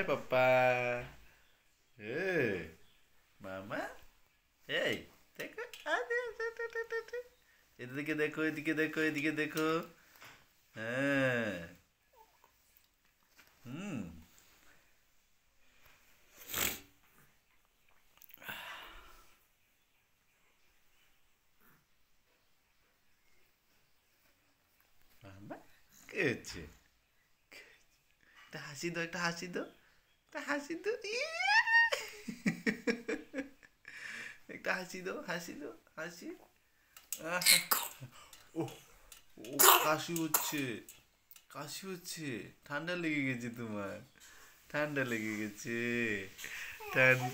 Hai Papa. মামা এই দেখো এদিকে দেখো এদিকে দেখো এদিকে দেখো। হ্যাঁ। হুম। মামা কি হচ্ছে? একটা হাসি দাও, একটা হাসি দাও, একটা হাসি দাও, একটা হাসি দাও, হাসি দাও, হাসি। আহা, ও ও কাশি হচ্ছে, কাশি হচ্ছে। ঠান্ডা লেগে গেছে তোমার, ঠান্ডা লেগে গেছে। ঠান্ডা।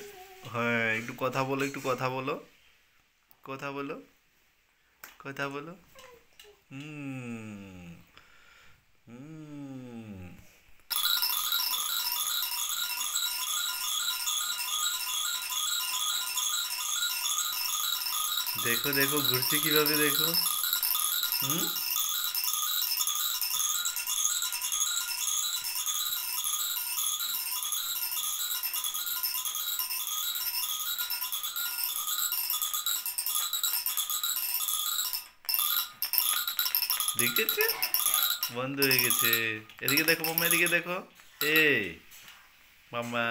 হ্যাঁ, একটু কথা বলো, একটু কথা বলো, কথা বলো, কথা বলো। হুম। হুম। দেখো দেখো ঘুরছে কিভাবে দেখো। হুম। দেখেছে, বন্ধ হয়ে গেছে। এদিকে দেখো মাম্মা, এদিকে দেখো। এই মাম্মা,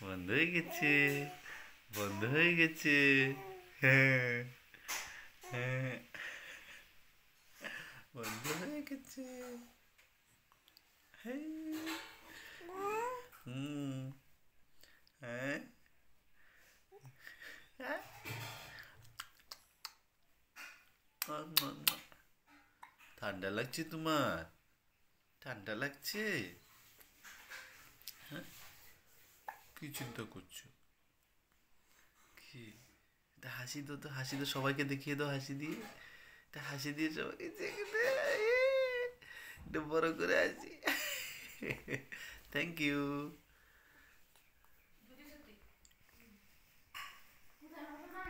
বন্ধ হয়ে গেছে, বন্ধ হয়ে গেছে। হ্যাঁ, হ্যাঁ, বন্ধ হয়ে গেছে। হ্যাঁ। হুম। হ্যাঁ। হ্যাঁ। ঠান্ডা লাগছে তোমার? ঠান্ডা লাগছে? হ্যাঁ, কি চিন্তা করছো? কি? একটা হাসি দাও তো, হাসি দাও, সবাইকে দেখিয়ে দাও হাসি দিয়ে। একটা হাসি দিয়ে সবাইকে দেখে দে। একটু বড় করে হাসি। Thank you.